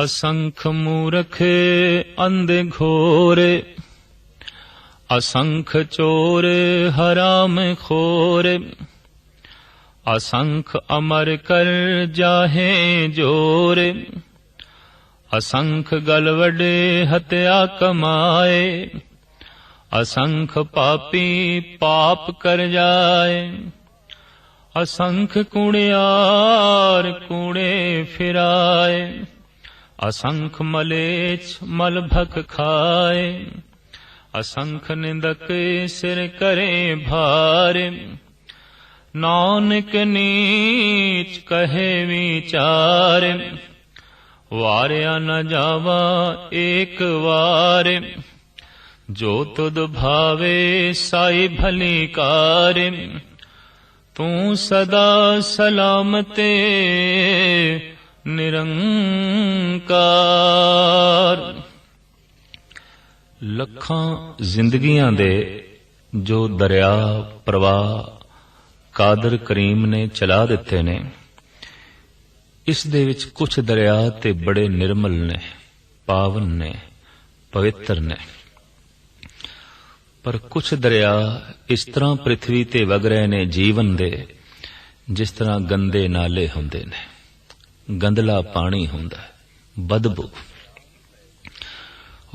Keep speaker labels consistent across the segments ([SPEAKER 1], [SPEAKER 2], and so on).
[SPEAKER 1] असंख मूरख अंध घोर, असंख चोर हराम खोर, असंख अमर कर जाहे जोर, असंख गल वडे हत्या कमाए, असंख पापी पाप कर जाए, असंख कुणियार कूड़े फिराए, असंख मलेच्छ मल भक खाए, असंख निंदक सिर करे भार, नानक नीच कहे विचार, वारया न जावा एक वार, जो तुद भावे साई भली कार, तू सदा सलामते निरंकार। ਲੱਖਾਂ ਜ਼ਿੰਦਗੀਆਂ ਦੇ ਜੋ ਦਰਿਆ ਪ੍ਰਵਾਹ ਕਾਦਰ ਕਰੀਮ ਨੇ ਚਲਾ ਦਿੱਤੇ ਨੇ, ਇਸ ਦੇ ਵਿੱਚ ਕੁਝ ਦਰਿਆ ਤੇ ਬੜੇ ਨਿਰਮਲ ਨੇ, ਪਾਵਨ ਨੇ, ਪਵਿੱਤਰ ਨੇ, ਪਰ ਕੁਝ ਦਰਿਆ ਇਸ ਤਰ੍ਹਾਂ ਪ੍ਰਿਥਵੀ ਤੇ ਵਗ ਰਹੇ ਨੇ ਜੀਵਨ ਦੇ, ਜਿਸ ਤਰ੍ਹਾਂ ਗੰਦੇ ਨਾਲੇ ਹੁੰਦੇ ਨੇ, ਗੰਦਲਾ ਪਾਣੀ ਹੁੰਦਾ, ਬਦਬੂ।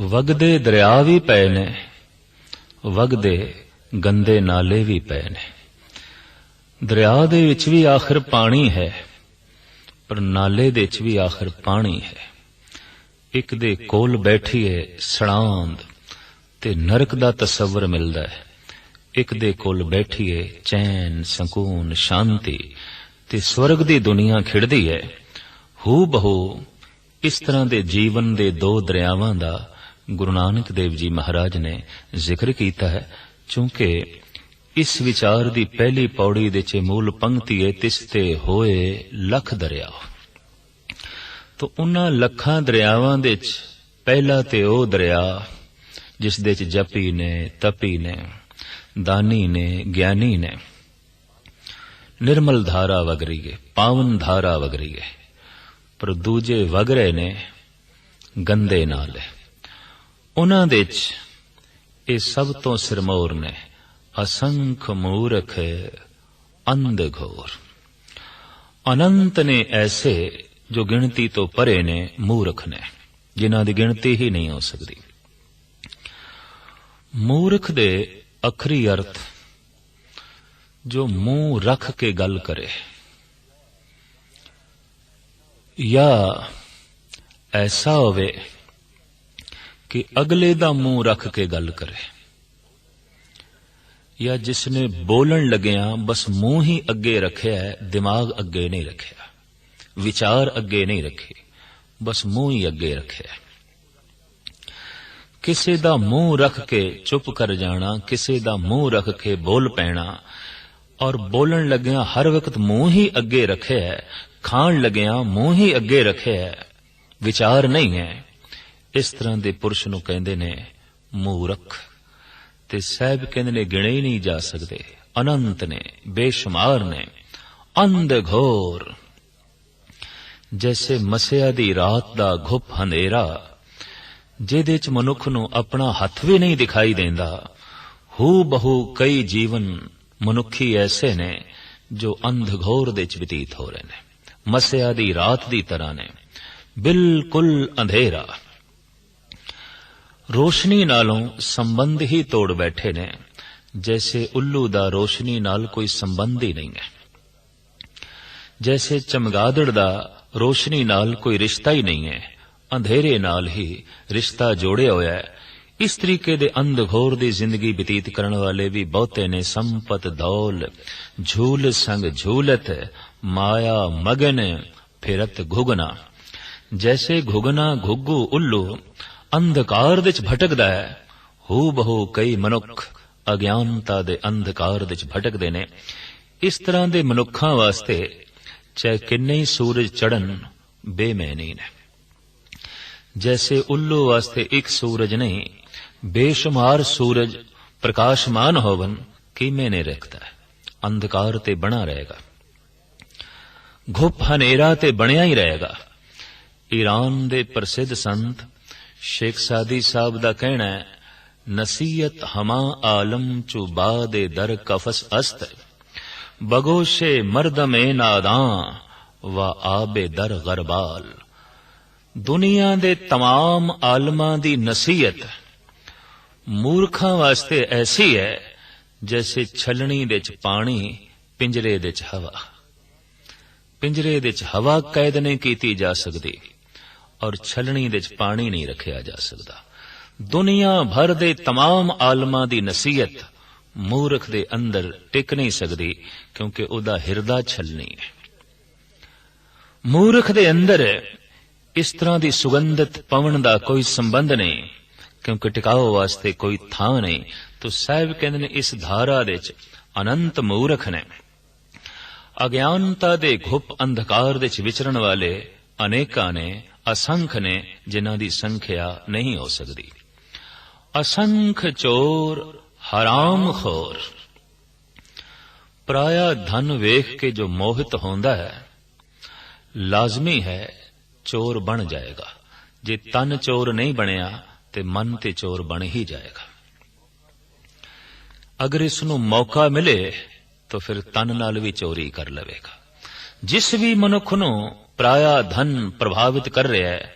[SPEAKER 1] ਵਗਦੇ ਦਰਿਆ ਵੀ ਪਏ ਨੇ, ਵਗਦੇ ਗੰਦੇ ਨਾਲੇ ਵੀ ਪਏ ਨੇ। ਦਰਿਆ ਦੇ ਵਿੱਚ ਵੀ ਆਖਰ ਪਾਣੀ ਹੈ, ਪਰ ਨਾਲੇ ਦੇ ਵਿੱਚ ਵੀ ਆਖਰ ਪਾਣੀ ਹੈ। ਇੱਕ ਦੇ ਕੋਲ ਬੈਠੀਏ ਸੜਾਂਦ ਤੇ ਨਰਕ ਦਾ ਤਸੱਵਰ ਮਿਲਦਾ ਹੈ, ਇੱਕ ਦੇ ਕੋਲ ਬੈਠੀਏ ਚੈਨ, ਸਕੂਨ, ਸ਼ਾਂਤੀ ਤੇ ਸਵਰਗ ਦੀ ਦੁਨੀਆ ਖਿੜਦੀ ਹੈ। ਹੂ ਬਹੂ ਇਸ ਤਰ੍ਹਾਂ ਦੇ ਜੀਵਨ ਦੇ ਦੋ ਦਰਿਆਵਾਂ ਦਾ ਗੁਰੂ ਨਾਨਕ ਦੇਵ ਜੀ ਮਹਾਰਾਜ ਨੇ ਜ਼ਿਕਰ ਕੀਤਾ ਹੈ। ਚੂੰਕਿ ਇਸ ਵਿਚਾਰ ਦੀ ਪਹਿਲੀ ਪੌੜੀ ਦੇ ਚ ਮੂਲ ਪੰਕਤੀ ਹੈ, ਤਿਸ ਤੇ ਹੋਏ ਲੱਖ ਦਰਿਆ। ਤਾਂ ਉਹਨਾਂ ਲੱਖਾਂ ਦਰਿਆਵਾਂ ਦੇ ਚ ਪਹਿਲਾ ਤੇ ਉਹ ਦਰਿਆ ਜਿਸ ਦੇ ਚ ਜਪੀ ਨੇ, ਤਪੀ ਨੇ, ਦਾਨੀ ਨੇ, ਗਿਆਨੀ ਨੇ, ਨਿਰਮਲ ਧਾਰਾ ਵਗ ਰਹੀ ਹੈ, ਪਾਵਨ ਧਾਰਾ ਵਗ ਰਹੀ ਹੈ। ਪਰ ਦੂਜੇ ਵਗ ਰਹੇ ਨੇ ਗੰਦੇ ਨਾਲੇ, ਉਹਨਾਂ ਦੇ ਚ ਇਹ ਸਭ ਤੋਂ ਸਿਰਮੌਰ ਨੇ असंख मूर्ख अंध घोर। अनंत ने ऐसे जो गिनती तो परे ने मूर्ख ने, जिन्हां दी गिनती ही नहीं हो सकती। मूर्ख दे अखरी अर्थ जो मुंह रख के गल करे, या ऐसा होवे कि अगले दा मुंह रख के गल करे, या जिसने बोलन लग्या बस मुंह ही अगे रखे है, दिमाग अगे नहीं रखे, विचार अगे नहीं रखे, बस मुंह ही अगे रखे। किसी दा मुंह रख के चुप कर जाना, किसी दा मुंह रख के बोल पैना, और बोलन लग्या हर वक्त मुंह ही अगे रखे है, खान लग्या मुंह ही अगे रखे है, विचार नहीं है। इस तरह के पुरुष नूं कहंदे ने मूर्ख। ते साहब कहंदे ने गिणे ही नहीं जा सकते, अनंत ने, बेशुमार ने, अंध घोर। जैसे मसिया दी रात दा घुप हनेरा, जिहदे च मनुख नूं अपना हथ भी नहीं दिखाई देंदा, हू बहु कई जीवन मनुखी ऐसे ने जो अंधघोर दे च व्यतीत हो रहे ने, मसिया दी रात दी तरह ने, बिल्कुल अंधेरा। रोशनी नालों संबंध ही तोड़ बैठे ने, जैसे उल्लू दा रोशनी नाल कोई संबंध ही नहीं है, जैसे चमगादड़ दा रोशनी नाल कोई रिश्ता ही नहीं है, अंधेरे नाल ही रिश्ता जोड़े होया है। इस तरीके दे अंधघोर दी जिंदगी व्यतीत करने वाले भी बहुते ने। संपत दौल झूल संग झूलत, माया मगन फिरत घुगना। जैसे घुगना घुग्गू उल्लू अंधकार दे च भटकदा है, हू बहु कई मनुख अज्ञानता दे अंधकार दे च भटकदे ने। इस तरह दे मनुखां वास्ते चाहे किन्ने ही सूरज चढ़न बेमैनी ने। जैसे उल्लू वास्ते एक सूरज नहीं, बेशुमार सूरज प्रकाशमान होवन किमें ने रखता है, अंधकार ते बना रहेगा, घुप हनेरा ते बनिया ही रहेगा। ईरान दे प्रसिद्ध संत शेख सादी साहब दा कहना है, नसीयत हमा आलम चु बादे दर कफस अस्त बगोशे मर्दमे नादां व आबे दर गरबाल। दुनिया दे तमाम आलमां दी नसीहत मूर्खां वास्ते ऐसी है जैसे छलनी दे च पानी पिंजरे दे च हवा। पिंजरे दे च हवा कैद नहीं कीती जा सकती और छलनी दे च पानी नहीं रखिया जा सकता। दुनिया भर दे तमाम आलमां दी नसीहत मूर्ख दे अंदर टिक नहीं सकती क्योंकि उहदा हिरदा छलनी है। मूर्ख दे अंदर इस तरह दी सुगंधित पवन दा कोई संबंध नहीं क्योंकि टिकाओ वास्ते कोई थां नहीं। तो साहिब कहते ने इस धारा दे च अनंत मूर्ख ने, अज्ञानता दे घुप अंधकार दे च विचरण वाले अनेका ने, असंख्य ने, जिन्हां दी संख्या नहीं हो सकती। असंख्य चोर हराम खोर पराया धन वेख के जो मोहित होंदा है, लाजमी है चोर बन जाएगा। जे तन चोर नहीं बनया ते मन ते चोर बन ही जाएगा। अगर इसनों मौका मिले तो फिर तन नाल भी चोरी कर लवेगा। जिस भी मनुख नूं पराया धन प्रभावित कर रहा है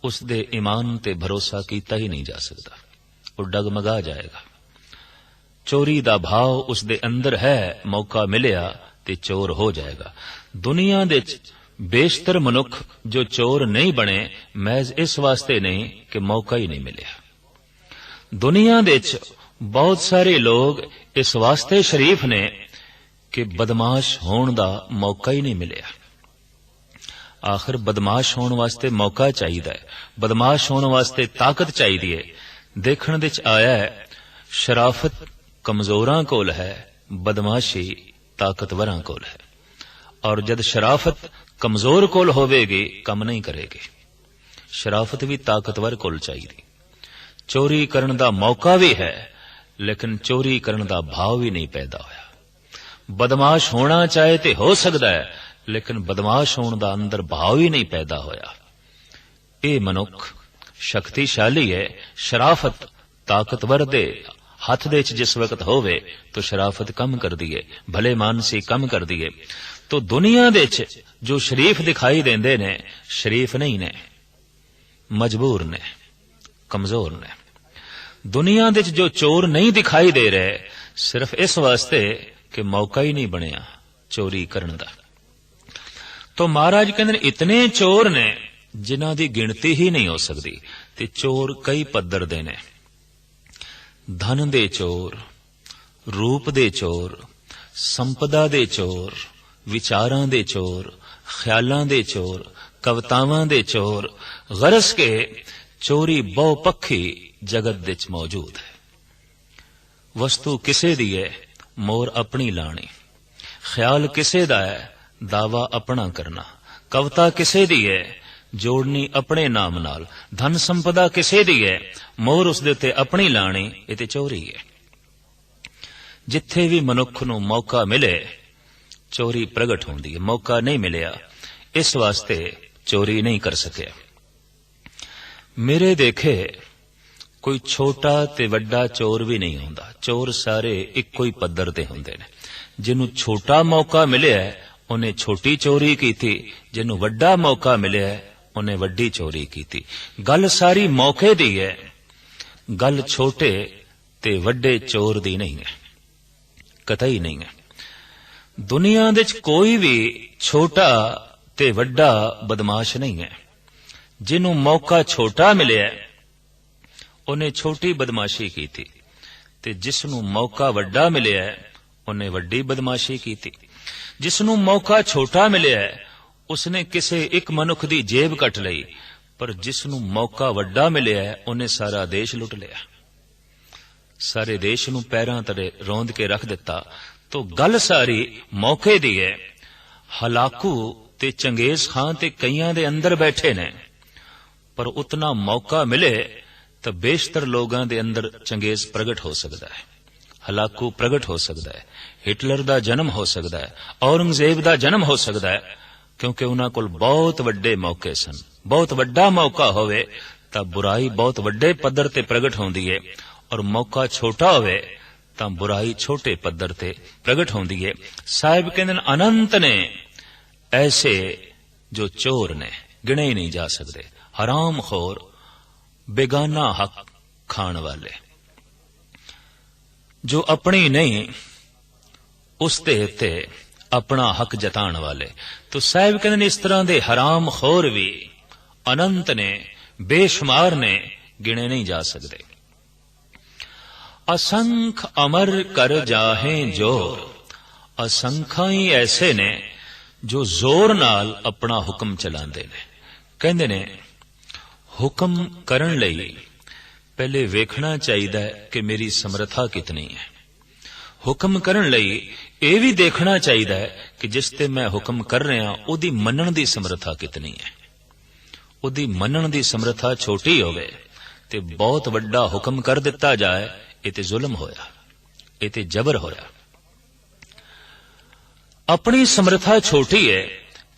[SPEAKER 1] उस दे ईमान ते भरोसा कीता ही नहीं जा सकता, वो डगमगा जाएगा। चोरी दा भाव उस दे अंदर है, मौका मिलिया ते चोर हो जाएगा। दुनिया दे बेशतर मनुख जो चोर नहीं बने महज इस वास्ते नहीं कि मौका ही नहीं मिलिया। दुनिया दे बहुत सारे लोग इस वास्ते शरीफ ने कि बदमाश होने दा मौका ही नहीं मिलिया। आखिर बदमाश होने वास्ते मौका चाहिए, बदमाश होने वास्ते ताकत चाहिए। देखने दे आया है शराफत कमजोरां कोल है, बदमाशी ताकतवरां कोल है। और जद शराफत कमजोर कोल होवेगी कम नहीं करेगी। शराफत भी ताकतवर कोल चाहिए। चोरी करने दा मौका भी है लेकिन चोरी करने दा भाव भी नहीं पैदा होया। बदमाश होना चाहे तो हो सकता है लेकिन बदमाश होने दा अंदर भाव ही नहीं पैदा होया। ये मनुख शक्तिशाली है। शराफत ताकतवर दे हाथ दे जिस वक्त होवे तो शराफत कम कर दिए, भले मानसी कम कर दिए। तो दुनिया दे जो शरीफ दिखाई देंदे ने शरीफ नहीं ने, मजबूर ने, कमजोर ने। दुनिया दे जो चोर नहीं दिखाई दे रहे सिर्फ इस वास्ते कि मौका ही नहीं बनया चोरी करने दा। तो महाराज कहते इतने चोर ने जिन्हां दी गिनती ही नहीं हो सकती। ते चोर कई पद्धर दे ने, धन दे चोर, रूप दे चोर, संपदा दे चोर, विचारां दे चोर, ख्यालां दे चोर, कवितावां दे चोर। गरज के चोरी बहुपक्षी जगत दे च मौजूद है। वस्तु किसे दी है, मोर अपनी लानी। ख्याल किसे दा है, दावा अपना करना। कविता किसे दी है, जोड़नी अपने नाम नाल। धन संपदा किसे दी है, मोर उस दे ते अपनी लानी। ये ते चोरी है। जिथे भी मनुख नूं मौका मिले चोरी प्रगट होंदी है। मौका नहीं मिलिया इस वास्ते चोरी नहीं कर सके। मेरे देखे कोई छोटा ते वड्डा चोर भी नहीं होंदा। चोर सारे इक्को ही पद्धर ते होंदे ने। जिन्हों छोटा मौका मिले उन्हें छोटी चोरी की थी, जिन्हों वड्डा मौका मिले उन्हें वड्डी चोरी की थी। गल सारी मौके दी है, गल छोटे ते वड्डे चोर दी नहीं है, कतई नहीं है। दुनिया दे कोई भी छोटा ते वड्डा बदमाश नहीं है। जिन्हों मौका छोटा मिले उन्हें छोटी बदमाशी की थी, ते जिसनों मौका वड्डा मिले उन्हें वड्डी बदमाशी की थी। जिसनों मौका छोटा मिले उसने किसे एक मनुख दी जेब कट लई, पर जिसनों मौका वड्डा मिले उन्हें सारा देश लुट लिया, सारे देश नूं पैरां तले रौंद के रख दिता। तो गल सारी मौके दी है। हलाकू ते चंगेज खां ते कईयां दे अंदर बैठे ने, पर उतना मौका मिले तो बेशतर लोगों दे अंदर चंगेज प्रगट हो सकता है, हलाकू प्रगट हो सकता है, हिटलर दा जन्म हो सकता है, औरंगजेब दा जन्म हो सकता है, क्योंकि उन्हां कोल बहुत वड्डे मौके सन। बहुत वड्डा मौका होवे तां बुराई बहुत वड्डे पद्धर ते प्रगट होंदी है, और मौका छोटा होवे तां बुराई छोटे पद्धर ते प्रगट होंदी है। साहिब कहंदे ने अनंत ने ऐसे जो चोर ने, गिने ही नहीं जा सकते। हराम खोर, बेगाना हक खाण वाले, जो अपनी नहीं उसते उत्ते अपना हक जताण वाले। तो साहिब कहंदे ने इस तरह दे हराम खोर भी अनंत ने, बेशुमार ने, गिने नहीं जा सकते। असंख अमर कर जाहे जोर, असंख्या ही ऐसे ने जो जोर नाल अपना हुक्म चलांदे ने। कहंदे ने हुक्म करन लई पहले वेखना चाहिए कि मेरी समर्था कितनी है। हुक्म करन लई ये भी देखना चाहिए कि जिस ते मैं हुक्म कर रहा उहदी मनण दी समर्था कितनी है। उहदी मनण दी समर्था छोटी होवे ते बहुत वड्डा हुक्म कर दिता जाए, ये ते जुल्म होया, ये ते जबर होया। अपनी समर्था छोटी है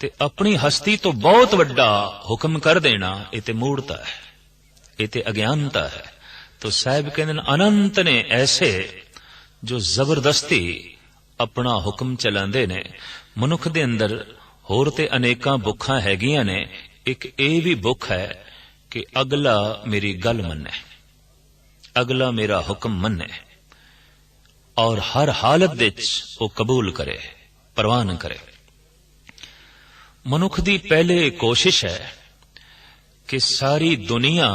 [SPEAKER 1] ते अपनी हस्ती तो बहुत वड्डा हुक्म कर देना, ये ते मूढ़ता है, ये ते अज्ञानता है। तो साहिब कहते हैं अनंत ने ऐसे जो जबरदस्ती अपना हुक्म चलांदे ने। मनुख दे अंदर होर ते अनेकां भुखां हैगियां ने, एक ये भी भुख है कि अगला मेरी गल मन्ने, अगला मेरा हुक्म मन्ने और हर हालत विच वो कबूल करे, परवाह न करे। मनुख दी पहले कोशिश है कि सारी दुनिया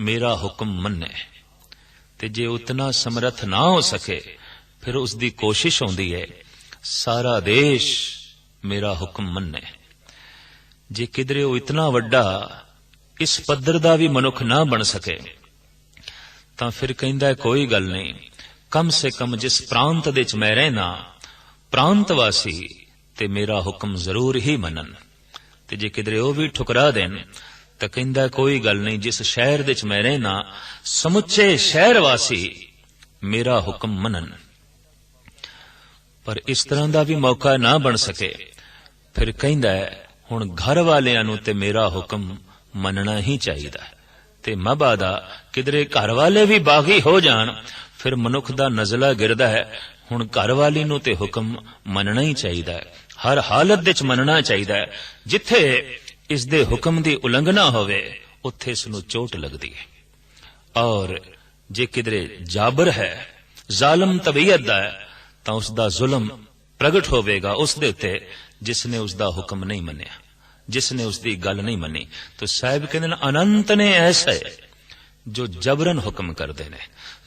[SPEAKER 1] मेरा हुक्म मन्ने, ते जे उतना समर्थ ना हो सके फिर उसकी कोशिश होंदी है सारा देश मेरा हुक्म मन्ने। जे किधरे वो इतना वड्डा इस पद्धर दा भी मनुख ना बन सके तां फिर कहंदा कोई गल नहीं, कम से कम जिस प्रांत दे च मैं रहना प्रांत वासी ते मेरा हुक्म जरूर ही मनन। ते जे किधरे वो भी ठुकरा देन तो कहंदा कोई गल नहीं, जिस शहर दे च मैं रहना समुचे शहर वासी मेरा हुक्म मनन। पर इस तरह का भी मौका ना बन सके फिर कहंदा हुण घर वालियां नूं ते मेरा हुक्म मनना ही चाहिए। ते मबादा किधरे घर वाले भी बागी हो जान फिर मनुख दा नज़ला गिरदा है, हुण घर वाली नूं ते हुक्म मनना ही चाहिए, हर हालत विच मनना चाहिए। जिथे इस दे हुक्म दी उलंघना होवे उत्थे इसनूं चोट लगदी है। और जे किधरे जाबर है, जालम तबीयत दा है, तां उसदा जुल्म प्रगट होवेगा उस दे उत्ते जिसने उसदा हुक्म नहीं मन्निया, जिसने उसकी गल नहीं मनी। तो साहिब कहते हैं अनंत ने ऐसे जो जबरन हुक्म करते ने,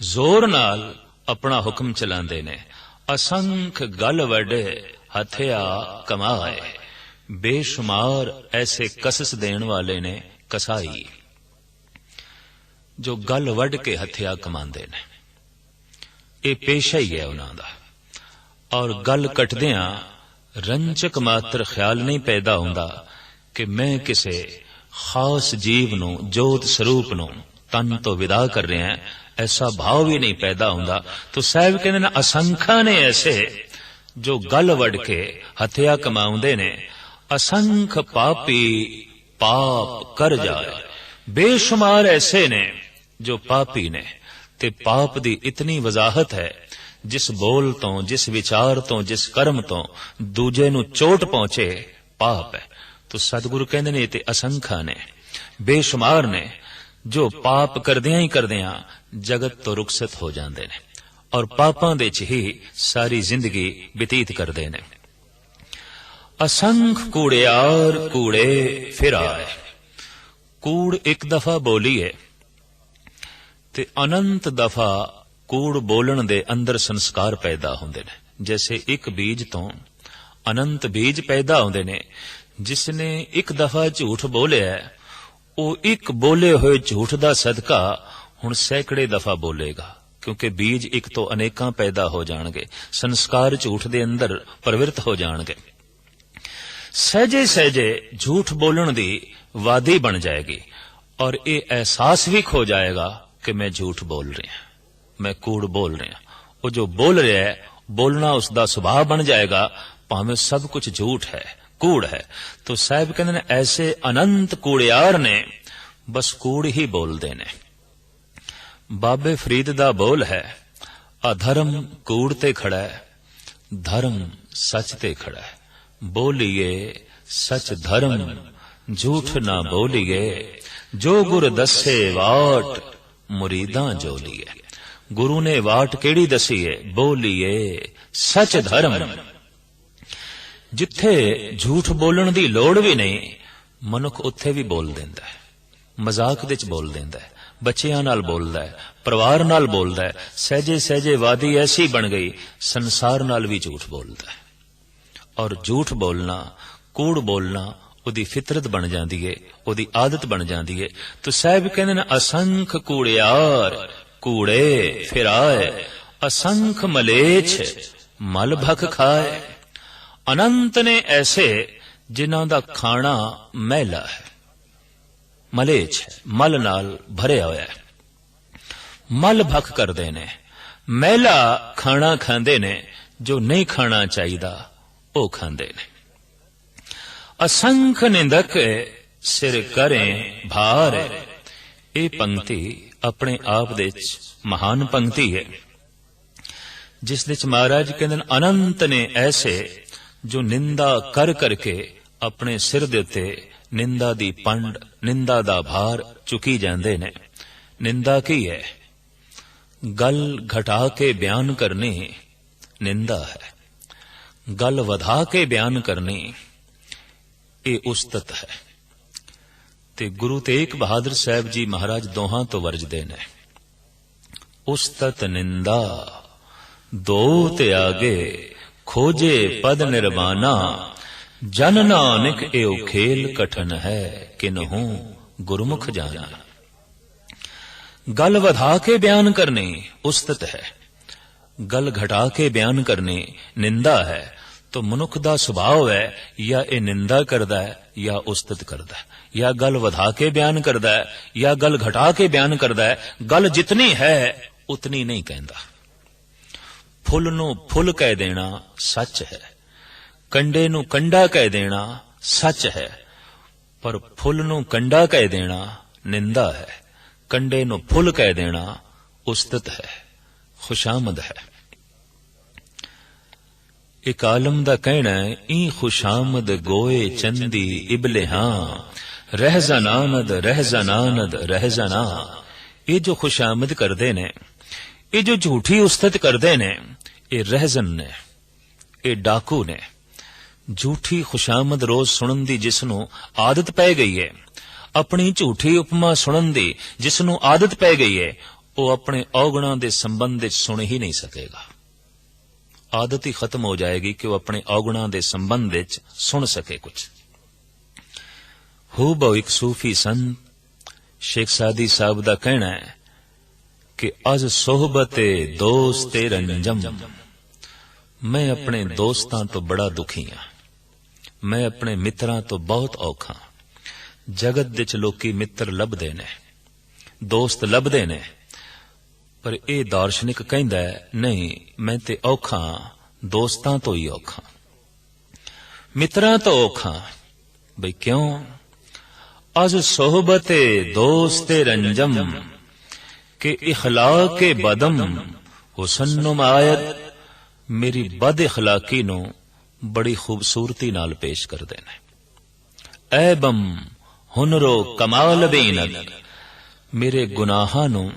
[SPEAKER 1] जोर नाल अपना हुक्म चलाते ने। असंख गल वडे हथिया कमाए, बेशुमार ऐसे कसस देने वाले ने कसाई जो गल वड के हथिया कमांदे ने। ये पेशा ही है उन्हां दा। और गल कटदियां रंचक मात्र ख्याल नहीं पैदा हुंदा कि मैं किसे खास जीव नूं, जोत स्वरूप नूं तन तो विदा कर रहे हैं, ऐसा भाव भी नहीं पैदा हुंदा। तो साहिब कहते हैं असंख्या ने ऐसे जो गल वड के हथिया कमाउंदे ने, असंख पापी पाप कर जाए, बेशुमार ऐसे ने जो पापी ने। ते पाप दी इतनी वजाहत है, जिस बोल तो, जिस विचार तो, जिस कर्म तो दूजे नूं चोट पहुंचे पाप है। तो सतगुरु कहंदे ने ते असंख्या ने, बेशुमार ने जो पाप करदियां ही करदियां जगत तो रुखसत हो जांदे ने और पापां दे च ही सारी जिंदगी बतीत करदे ने। असंख कूड़ियार कूड़े फिर आए, कूड़ एक दफा बोली है ते अनंत दफा कूड़ बोलन दे अंदर संस्कार पैदा होंदे ने। जैसे एक बीज तो अनंत बीज पैदा होंदे ने। जिसने एक दफा झूठ बोलिया वो एक बोले हुए झूठ दा सदका हुण सैकड़े दफा बोलेगा, क्योंकि बीज एक तो अनेकां पैदा हो जाणगे, संस्कार झूठ दे अंदर प्रवृत्त हो जाणगे। सहजे सहजे झूठ बोलण दी वादी बन जाएगी और ये एहसास भी खो जाएगा कि मैं झूठ बोल रहा, मैं कूड़ बोल रहा। वो जो बोल रहा है बोलना उसका स्वभाव बन जाएगा, भावें सब कुछ झूठ है, कूड़ है। तो साहिब कहते ने ऐसे अनंत कूड़ियार ने बस कूड़ ही बोलते ने। बाबे फरीद दा बोल है, अधर्म कूड़ ते खड़ा है, धर्म सच ते खड़ा है। बोलिए सच धर्म, झूठ ना बोलिए, जो गुर दसे वाट, मुरीदां जोलिए। गुरु ने वाट केड़ी दसी है? बोलिए सच धर्म। जिथे झूठ बोलण दी लोड़ भी नहीं, मनुख उत्थे भी बोल देंदा है, मजाक विच बोल देंदा है, बच्चियां नाल बोलदा है, परिवार नाल बोलदा है। सहजे सहजे वादी ऐसी बन गई, संसार नाल भी झूठ बोलदा है। और झूठ बोलना, कूड़ बोलना उदी फितरत बन जाती है, उदी आदत बन जाती है। तो साहिब कहते हैं असंख कूड़ियार कूड़े फिराए, असंख मलेच्छ मल भख खाए। अनंत ने ऐसे जिन्हां दा खाना मैला है, मलेच्छ है, मल नाल भरिया होया है, मल भख करदे ने, मैला खाना खांदे ने, जो नहीं खाना चाहिदा ओ खांदे ने। असंख निंदक सिर करें भार। ये पंक्ति अपने आप दे महान पंक्ति है, जिस दे महाराज कहते अनंत ने ऐसे जो निंदा कर करके अपने सिर दे उत्ते निंदा दी पंड, निंदा दा भार चुकी जांदे ने। निंदा की है? गल घटा के बयान करनी निंदा है, गल वधा के बयान करनी ये उस्तत है। ते गुरु तेग बहादुर साहब जी महाराज दोहां तो वरजदे ने, उस्तत निंदा दो त्यागे, खोजे पद निर्वाणा, जन नानक एओ खेल कठन है, किन्हू गुरमुख जाना। गल वधा के बयान करनी उस्तत है, गल घटा के बयान करनी निंदा है। तो मनुख दा सुभाव है या ये निंदा करदा है या उस्तत करदा है, या गल वधा के बयान करदा है या गल घटा के बयान करदा है। गल जितनी है उतनी नहीं कहंदा। फुल नू फुल कह देना सच है, कंडे नू कंडा कह देना सच है, पर फुल नू कंडा कह देना निंदा है, कंडे नू फुल कह देना उस्तत है, खुशामद है। एक आलम दा कहना है, ई खुशामद गोए चंदी इबले हां, रह जनानद रह जनानद रह जना। ये जो खुशामद करदे ने, ये जो झूठी उस्तत करदे ने, ये रहजन ने, ये डाकू ने। झूठी खुशामद रोज सुनन दी जिसनू आदत पै गई है, अपनी झूठी उपमा सुनन दी जिसनू आदत पै गई है, वो अपने औगुणा दे संबंध विच सुन ही नहीं सकेगा। आदत ही खत्म हो जाएगी कि वो अपने औगुणा दे संबंध विच सुन सके कुछ। हूबहू एक सूफी संत शेख सादी साहब दा कहना है कि अज सोहबते दोस्ते रंजम, मैं अपने दोस्तां तो बड़ा दुखी हां, मैं अपने मित्रां तो बहुत औखा। जगत विच लोकी मित्र लभदे ने, दोस्त लभदे ने, पर यह दार्शनिक कहंदा है नहीं, मैं ते औखा, दोस्तां तो ही औखा, मित्रां तो औखा। बई क्यों? अज सोहबते दोस्ते रंजम, के इखलाके बदम हुसन नुमायत, मेरी बद इखलाकी नू बड़ी खूबसूरती नाल पेश कर देने। ऐबम हुनरो कमाल बेनद, मेरे गुनाहां नू,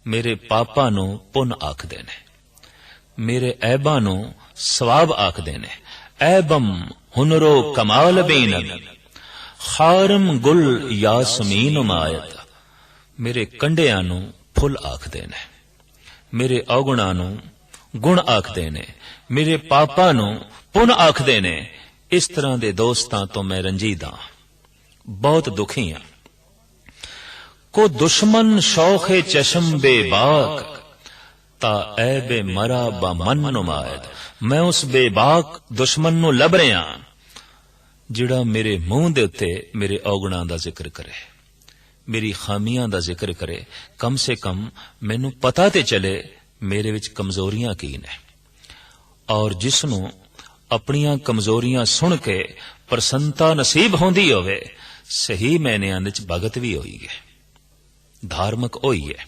[SPEAKER 1] मेरे पापा नू पुन आख देने, मेरे ऐबा नू सवाब आख देने। ऐबम हुनरो कमाल बेनद, खारम गुल यासमीन मायत, मेरे कंडियां नू फुल आख देने, मेरे औगुणा नू गुण आख देने, मेरे पापा नू पुन आख देने। इस तरह दे दोस्तां तो मैं रंजीदा, बहुत दुखी हां। को दुश्मन शौखे चशम बेबाक, ता ऐबे मरा बा मन नुमायद, मैं उस बेबाक दुश्मन नू लभ रहा जिहड़ा मेरे मुंह दे उत्ते मेरे औगुणा दा जिक्र करे, मेरी खामियां दा जिक्र करे। कम से कम मैनू पता ते चले मेरे विच कमजोरियां की ने। और जिसनू अपनियां कमजोरियां सुन के ਪ੍ਰਸੰਨਤਾ ਨਸੀਬ ਹੁੰਦੀ ਹੋਵੇ, ਸਹੀ ਮੈਨਿਆਂ ਵਿੱਚ ਭਗਤ ਵੀ ਹੋਈ ਹੈ, ਧਾਰਮਿਕ ਹੋਈ ਹੈ।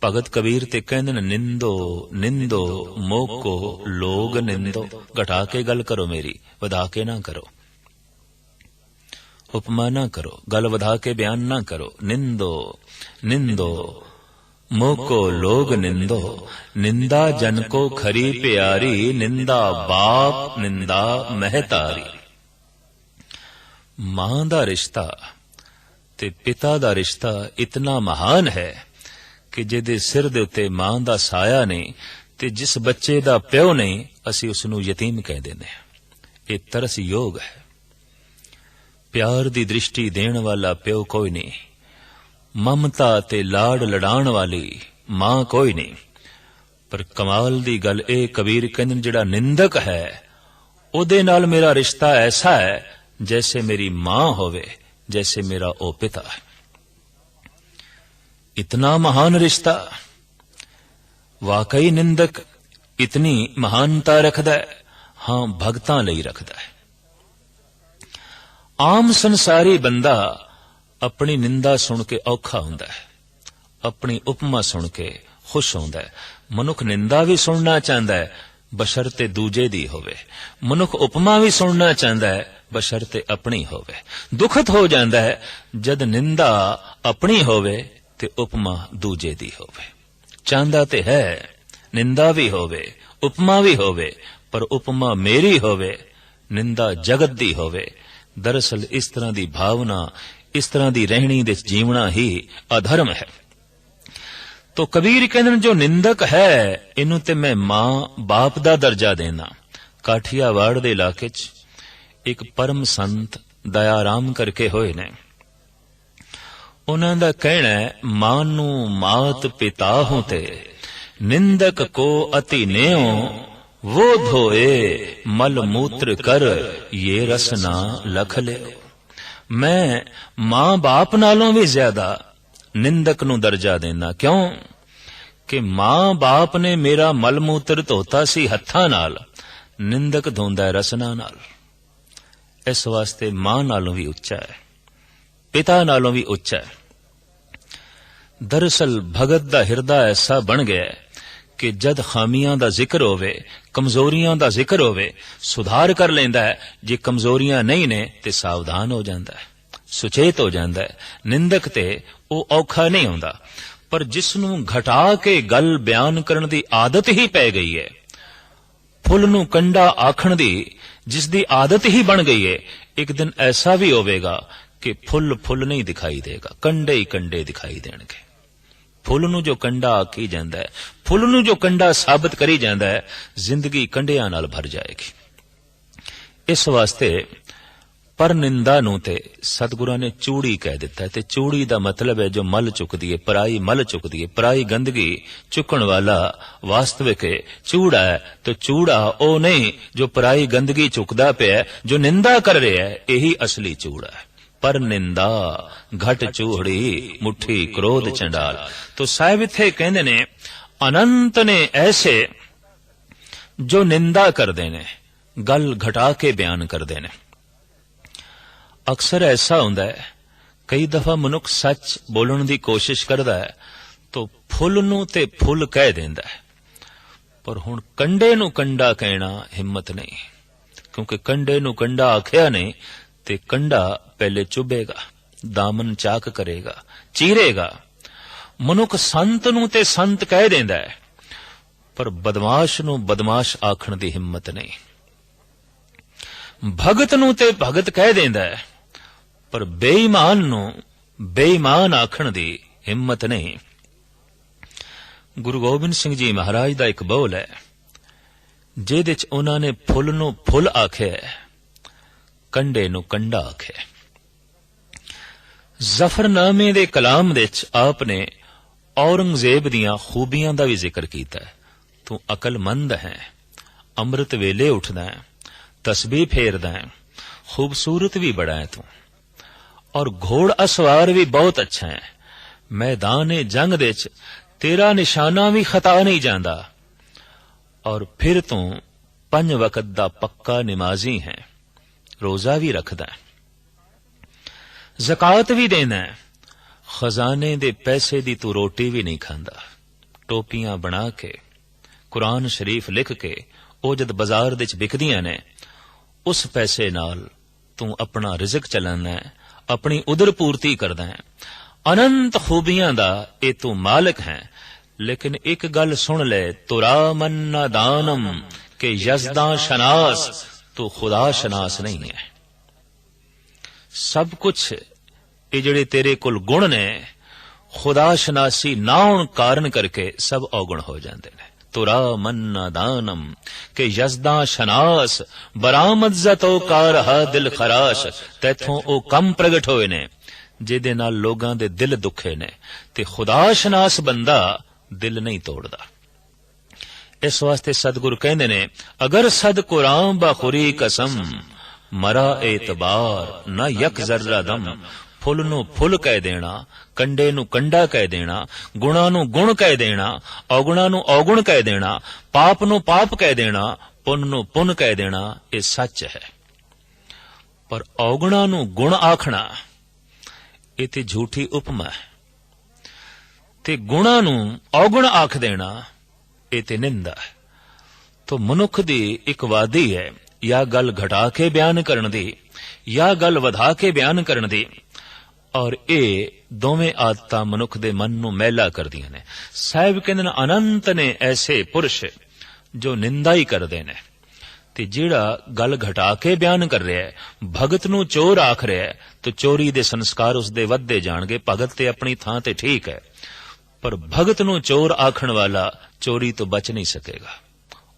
[SPEAKER 1] ਭਗਤ ਕਬੀਰ ਤੇ ਕਹਿੰਦੇ ਨੇ, ਨਿੰਦੋ ਨਿੰਦੋ ਮੋਕੋ ਲੋਗ ਨਿੰਦੋ। ਘਟਾ ਕੇ ਗੱਲ ਕਰੋ ਮੇਰੀ, ਵਧਾ ਕੇ ਨਾ ਕਰੋ, ਉਪਮਾ ਨਾ ਕਰੋ, ਗੱਲ ਵਧਾ ਕੇ ਬਿਆਨ ਨਾ ਕਰੋ। ਨਿੰਦੋ ਨਿੰਦੋ ਮੋਕੋ ਲੋਗ ਨਿੰਦੋ, ਨਿੰਦਾ ਜਨ ਕੋ ਖਰੀ ਪਿਆਰੀ, ਨਿੰਦਾ ਬਾਪ ਨਿੰਦਾ ਮਹਿਤਾਰੀ। ਮਾਂ ਦਾ ਰਿਸ਼ਤਾ ਤੇ ਪਿਤਾ ਦਾ ਰਿਸ਼ਤਾ ਇਤਨਾ ਮਹਾਨ ਹੈ ਕਿ ਜਿਹਦੇ ਸਿਰ ਦੇ ਉੱਤੇ ਮਾਂ ਦਾ ਸਾਇਆ ਨਹੀਂ ਤੇ ਜਿਸ ਬੱਚੇ ਦਾ ਪਿਓ ਨਹੀਂ, ਅਸੀਂ ਉਸ ਨੂੰ ਯਤੀਮ ਕਹਿ ਦਿੰਦੇ ਹਾਂ। ਇਹ ਤਰਸ ਯੋਗ ਹੈ। ਪਿਆਰ ਦੀ ਦ੍ਰਿਸ਼ਟੀ ਦੇਣ ਵਾਲਾ ਪਿਓ ਕੋਈ ਨਹੀਂ, ਮਮਤਾ ਤੇ ਲਾਡ ਲਡਾਉਣ ਵਾਲੀ ਮਾਂ ਕੋਈ ਨਹੀਂ। ਪਰ ਕਮਾਲ ਦੀ ਗੱਲ ਇਹ, ਕਬੀਰ ਕਹਿੰਦੇ ਜਿਹੜਾ ਨਿੰਦਕ ਹੈ ਉਹਦੇ ਨਾਲ ਮੇਰਾ ਰਿਸ਼ਤਾ ਐਸਾ ਹੈ ਜੈਸੇ ਮੇਰੀ ਮਾਂ ਹੋਵੇ, जैसे मेरा ओ पिता है। इतना महान रिश्ता। वाकई निंदक इतनी महानता रखदा है, हां भगतां लई रखदा है। आम संसारी बंदा अपनी निंदा सुन के औखा हुंदा है, अपनी उपमा सुन के खुश हुंदा है। मनुख निंदा भी सुनना चाहता है बशर्ते दूजे दी होवे, मनुख उपमा भी सुनना चाहता है बशर्ते अपनी होवे। दुखत हो जाता है जद निंदा अपनी होवे ते उपमा दूजे दी होवे। चाहता ते है निंदा भी होवे उपमा भी होवे, पर उपमा मेरी होवे, निंदा जगत दी होवे। दरअसल इस तरह की भावना, इस तरह की रहनी दे जीवना ही अधर्म है। तो कबीर कहते जो निंदक है इनू ते मैं मां बाप दा दर्जा देना। काठियावाड़ दे इलाके च एक परम संत दयाराम करके होए ने, उन्हां दा कहना है, मां नू मात पिता हों ते निंदक को अति नेओ, वो धोए मल मूत्र कर ये रसना लख ले। मैं मां बाप नालों भी ज्यादा निंदक नू दर्जा देना। क्यों कि मां बाप ने मेरा मल मूत्र धोता सी हत्थां नाल, निंदक धोंदा है रसना नाल। इस वास्ते मां नालों भी उच्चा है, पिता नालों भी उच्चा है। दरअसल भगत दा हिरदा ऐसा बन गया है कि जद खामियां दा जिक्र होवे, कमजोरियां दा जिक्र होवे, सुधार कर लेंदा है। जे कमजोरियां नहीं ने ते सावधान हो जांदा है, सुचेत हो जांदा है। निंदक ते ओ औखा नहीं हुंदा, पर जिसनू घटा के गल बयान करन दी आदत ही पै गई है, फुल नू कंडा आखण दी जिसदी आदत ही बन गई है, एक दिन ऐसा भी होवेगा कि फुल फुल नहीं दिखाई देगा, कंडे ही कंडे दिखाई देंगे। फुल नू जो कंडा आखी जांदा है, फुल नू जो कंडा साबित करी जांदा है, जिंदगी कंडियां नाल भर जाएगी। इस वास्ते पर निंदा नू ते सतगुरां ने चूड़ी कह दिता है। ते चूड़ी दा मतलब है जो मल चुकदी है, पराई मल चुकदी है, पराई गंदगी चुकण वाला वास्तविक चूड़ा है। तो चूड़ा ओ नहीं जो पराई गंदगी चुकदा पिया, जो निंदा कर रहा है, यही असली चूड़ा है। पर निंदा घट चूड़ी मुट्ठी क्रोध चंडाल। तो साहिब इत्थे कहंदे ने अनंत ने ऐसे जो निंदा करदे ने, गल घटा के बयान करदे ने। अक्सर ऐसा होंदा है, कई दफा मनुख सच बोलण दी कोशिश करदा है तो फुल नू ते फुल कह देंदा है, पर हुण कंडे नू कंडा कहना हिम्मत नहीं, क्योंकि कंडे नू कंडा आखिया नहीं ते कंडा पहले चुभेगा, दामन चाक करेगा, चीरेगा। मनुख संत नू ते संत कह देंदा है, पर बदमाश नू बदमाश आखण दी हिम्मत नहीं। भगत नू ते भगत कह देंदा है, पर बेईमान नू बेईमान आखण दी हिम्मत नहीं। गुरु गोबिंद सिंह जी महाराज दा एक बौल है जिहदे च उन्हां ने फुल नू फुल आख्या है, कंडे नू कंडा आख्या। जफरनामे दे कलाम दे च आपने औरंगजेब दियां खूबियां दा भी जिक्र कीता है। तू अकलमंद है, अमृत वेले उठदा है, तस्बीह फेरदा है, खूबसूरत भी बड़ा है तू, और घोड़ असवार भी बहुत अच्छा है। मैदान जंग दे च तेरा निशाना भी खता नहीं जांदा, और फिर तू 5 वक्त दा पक्का निमाजी है। रोजा भी रखदा है, ज़कात भी देना है, खजाने दे पैसे दी तू रोटी भी नहीं खांदा। टोपियां बना के कुरान शरीफ लिख के ਉਹ जद बाजार दे विकदियां ने, उस पैसे नाल तू अपना रिजक चलाना है, अपनी उदर पूर्ति करदा है। अनंत खूबियां दा ए तू मालिक है। लेकिन एक गल सुन ले, तुरा मन्ना दानम के यज़दा शनास, तू खुदा शनास नहीं है। सब कुछ ये जड़े तेरे कुल गुण ने, खुदा शनासी ना होने कारण करके सब अवगुण हो जाते हैं। तुरा मन्ना दानम के यज़दा शनास, बरामद जतो कार हा दिल खराश, तैथों ओ कम प्रगट होए ने जिहदे नाल लोगां दे दिल दुखे ने, ते खुदा शनास बंदा दिल नहीं तोड़दा। इस वास्ते सतगुरु कहंदे ने, अगर सद कुरान बाखुरी कसम, मरा एतबार न यक जर्रा दम। फुल नू फुल कह देना, कंडे नू कंडा कह देना, गुणा नू गुण कह देना, अवगुणा नू अवगुण कह देना, पाप नू पाप कह देना, पुन नू पुन कह देना, ये सच है। पर अवगुणा नू गुण आखना ये ते झूठी उपमा है, ते गुणा नू अवगुण आख देना ये ते निंदा है। तो मनुख दी एक वादी है, या गल घटा के बयान करन दी, या गल वधा के बयान करन दी, और ये दोवें आदतां मनुख दे मन नू मैला करदियां ने। साहिब कहंदे ने, अनंत ने ऐसे पुरुष जो निंदा ही करदे ने, ते जिहड़ा गल घटा के बयान कर रहा है, भगत नू चोर आख रहा है, तो चोरी दे संस्कार उसदे वधदे जाणगे। भगत ते अपनी थां ते ठीक है, पर भगत नू चोर आखण वाला चोरी तो बच नहीं सकेगा।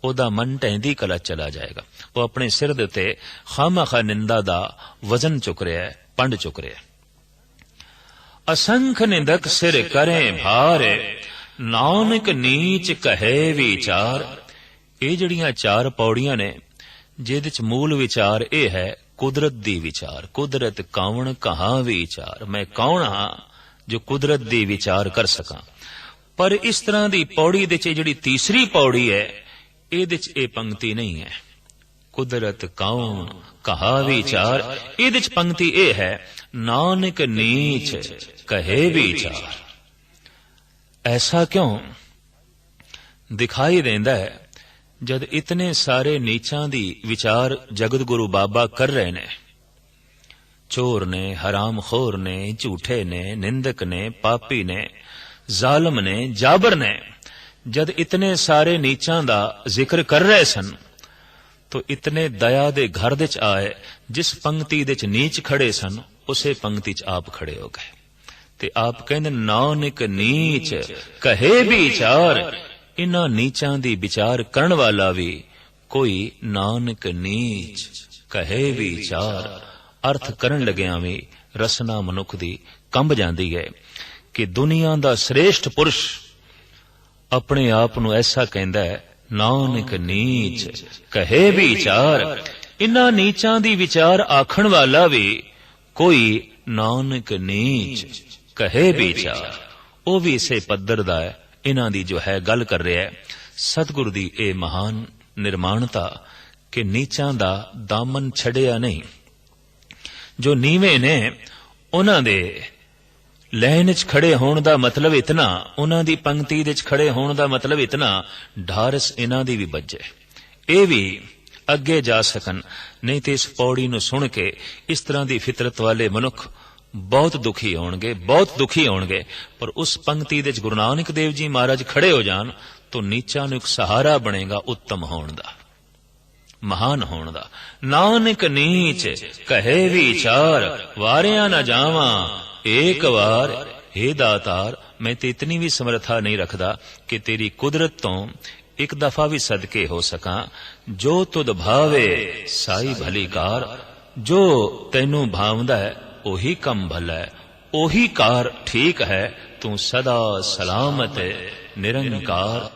[SPEAKER 1] ओदा मन ढैंदी कला चला जाएगा। वो अपने सिर दे उत्ते खामखा निंदा दा वजन चुक रहा है, पंड चुक रहा है। असंख निंदक सिर करें भार, नानक नीच कहे विचार। ये जड़ियां चार पौड़ियां ने, जिहदे च मूल विचार ये है कुदरत दी विचार। कुदरत कौन कहां विचार, मैं कौन हां जो कुदरत दी विचार कर सकां। पर इस तरह दी पौड़ी दे च जिहड़ी तीसरी पौड़ी है, ਇਹਦੇ ਚ ਇਹ पंक्ति नहीं है, कुदरत कौन कहा विचार। ਇਹਦੇ ਚ पंक्ति ਇਹ है, नानक नीच कहे विचार। ऐसा क्यों दिखाई देंदा है, जद इतने सारे नीचां दी विचार जगत गुरु बाबा कर रहे ने। चोर ने, हराम खोर ने, झूठे ने, निंदक ने, पापी ने, जालिम ने, जाबर ने, जद इतने सारे नीचां दा जिक्र कर रहे सन, तो इतने दया दे घर दे च आए, जिस पंक्ति दे च नीच खड़े सन, उसे पंक्ति च आप खड़े हो गए। ते आप कहंदे, नानक नीच कहे विचार। इन्हां नीचां दी विचार करन वाला भी कोई नानक नीच कहे विचार। अर्थ करन लग्यां भी रसना मनुख दी कंब जांदी है कि दुनिया दा श्रेष्ठ पुरुष अपने आप नू ऐसा कहंदा है, नानक नीच कहे विचार। इन्हां नीचां दी विचार आखण वाला भी कोई नानक नीच कहे विचार। वो भी इसे पद्धर दा है, इन्हां दी जो है गल कर रहा है। सतगुरु दी ए महान निर्माणता कि नीचां दा दामन छड़िया नहीं। जो नीवे ने उन्हां दे लैन च खड़े होने का मतलब इतना, उन्हां दी पंक्ति दे च खड़े होने का मतलब इतना, ढारस इन्हां दी भी बजे, ये भी अगे जा सकन। नहीं तो इस पौड़ी नू सुन के इस तरह की फितरत वाले मनुख बहुत दुखी होणगे, बहुत दुखी होणगे। पर उस पंक्ति दे च गुरु नानक देव जी महाराज खड़े हो जान, तो नीचा नू एक सहारा बनेगा उत्तम होण दा, महान होण दा। नानक नीच कहे विचार, वारिया न जावा एक बार। हे दातार, मैं तो इतनी भी समर्था नहीं रखदा कि तेरी कुदरत तो एक दफा भी सदके हो सका। जो तुद भावे साई भली कार, जो तैनू भावदा है ओही कम भला है, ओही कार ठीक है। तू सदा सलामत निरंकार।